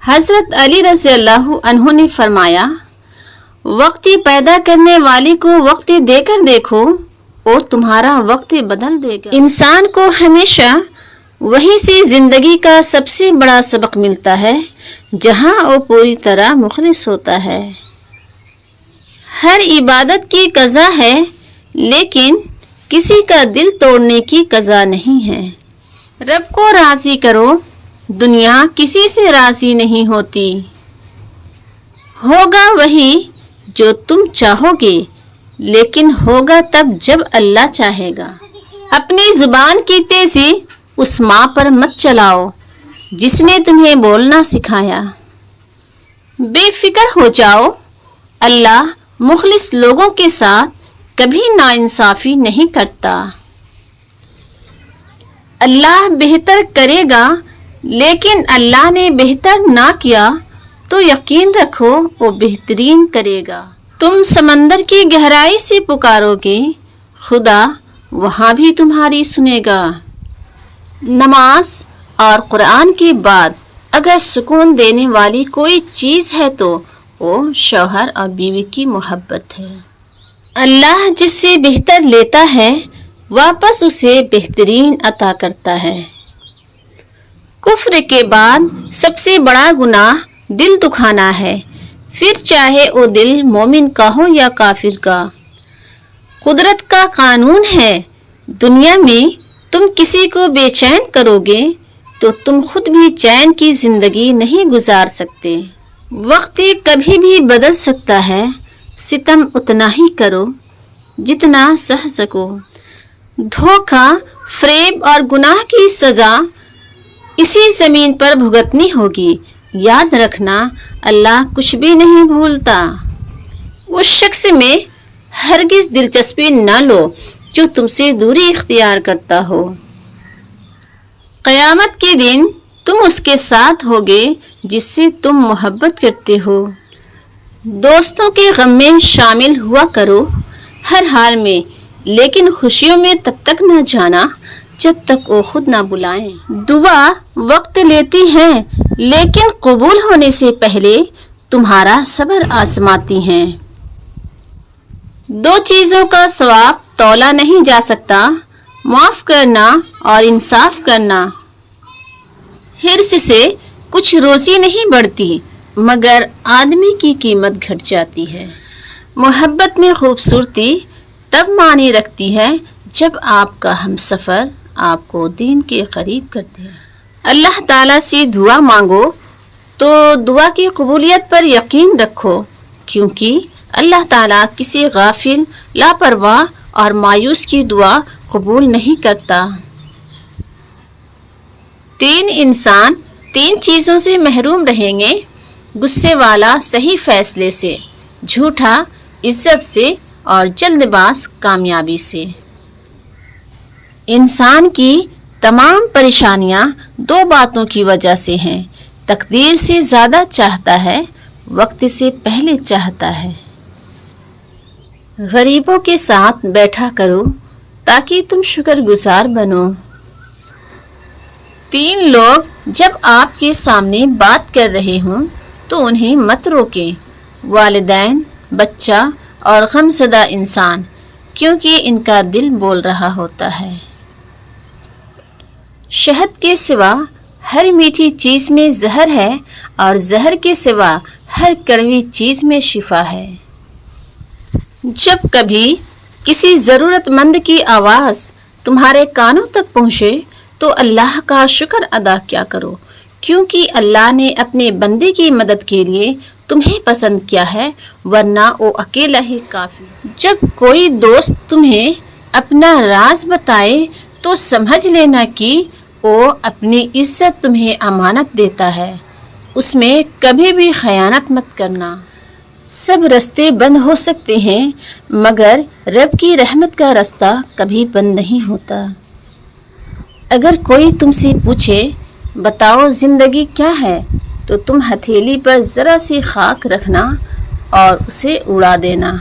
حضرت علی رضی اللہ عنہ نے فرمایا، وقتی پیدا کرنے والی کو وقتی دے کر دیکھو اور تمہارا وقت بدل دے گا۔ انسان کو ہمیشہ وہی سے زندگی کا سب سے بڑا سبق ملتا ہے جہاں وہ پوری طرح مخلص ہوتا ہے۔ ہر عبادت کی قضا ہے لیکن کسی کا دل توڑنے کی قضا نہیں ہے۔ رب کو راضی کرو، دنیا کسی سے راضی نہیں ہوتی۔ ہوگا وہی جو تم چاہو گے لیکن ہوگا تب جب اللہ چاہے گا۔ اپنی زبان کی تیزی اس ماں پر مت چلاؤ جس نے تمہیں بولنا سکھایا۔ بے فکر ہو جاؤ، اللہ مخلص لوگوں کے ساتھ کبھی ناانصافی نہیں کرتا۔ اللہ بہتر کرے گا لیکن اللہ نے بہتر نہ کیا تو یقین رکھو وہ بہترین کرے گا۔ تم سمندر کی گہرائی سے پکارو گے، خدا وہاں بھی تمہاری سنے گا۔ نماز اور قرآن کے بعد اگر سکون دینے والی کوئی چیز ہے تو وہ شوہر اور بیوی کی محبت ہے۔ اللہ جس سے بہتر لیتا ہے واپس اسے بہترین عطا کرتا ہے۔ کفر کے بعد سب سے بڑا گناہ دل دکھانا ہے، پھر چاہے وہ دل مومن کا ہو یا کافر کا۔ قدرت کا قانون ہے، دنیا میں تم کسی کو بے چین کرو گے تو تم خود بھی چین کی زندگی نہیں گزار سکتے۔ وقت کبھی بھی بدل سکتا ہے، ستم اتنا ہی کرو جتنا سہ سکو۔ دھوکہ، فریب اور گناہ کی سزا اسی زمین پر بھگتنی ہوگی۔ یاد رکھنا، اللہ کچھ بھی نہیں بھولتا۔ اس شخص میں ہرگز دلچسپی نہ لو جو تم سے دوری اختیار کرتا ہو۔ قیامت کے دن تم اس کے ساتھ ہوگے جس سے تم محبت کرتے ہو۔ دوستوں کے غم میں شامل ہوا کرو ہر حال میں، لیکن خوشیوں میں تب تک نہ جانا جب تک وہ خود نہ بلائیں۔ دعا وقت لیتی ہے لیکن قبول ہونے سے پہلے تمہارا صبر آزماتی ہیں۔ دو چیزوں کا ثواب تولا نہیں جا سکتا، معاف کرنا اور انصاف کرنا۔ حرص سے کچھ روزی نہیں بڑھتی مگر آدمی کی قیمت گھٹ جاتی ہے۔ محبت میں خوبصورتی تب معنی رکھتی ہے جب آپ کا ہمسفر آپ کو دین کے قریب کرتے ہیں۔ اللہ تعالیٰ سے دعا مانگو تو دعا کی قبولیت پر یقین رکھو، کیونکہ اللہ تعالیٰ کسی غافل، لاپرواہ اور مایوس کی دعا قبول نہیں کرتا۔ 3 انسان 3 چیزوں سے محروم رہیں گے: غصے والا صحیح فیصلے سے، جھوٹا عزت سے اور جلد باز کامیابی سے۔ انسان کی تمام پریشانیاں 2 باتوں کی وجہ سے ہیں: تقدیر سے زیادہ چاہتا ہے، وقت سے پہلے چاہتا ہے۔ غریبوں کے ساتھ بیٹھا کرو تاکہ تم شکر گزار بنو۔ 3 لوگ جب آپ کے سامنے بات کر رہے ہوں تو انہیں مت روکیں: والدین، بچہ اور غمزدہ انسان، کیونکہ ان کا دل بول رہا ہوتا ہے۔ شہد کے سوا ہر میٹھی چیز میں زہر ہے اور زہر کے سوا ہر کڑوی چیز میں شفا ہے۔ جب کبھی کسی ضرورت مند کی آواز تمہارے کانوں تک پہنچے تو اللہ کا شکر ادا کیا کرو، کیونکہ اللہ نے اپنے بندے کی مدد کے لیے تمہیں پسند کیا ہے، ورنہ وہ اکیلا ہی کافی۔ جب کوئی دوست تمہیں اپنا راز بتائے تو سمجھ لینا کہ وہ اپنی عزت تمہیں امانت دیتا ہے، اس میں کبھی بھی خیانت مت کرنا۔ سب رستے بند ہو سکتے ہیں مگر رب کی رحمت کا رستہ کبھی بند نہیں ہوتا۔ اگر کوئی تم سے پوچھے بتاؤ زندگی کیا ہے تو تم ہتھیلی پر ذرا سی خاک رکھنا اور اسے اڑا دینا۔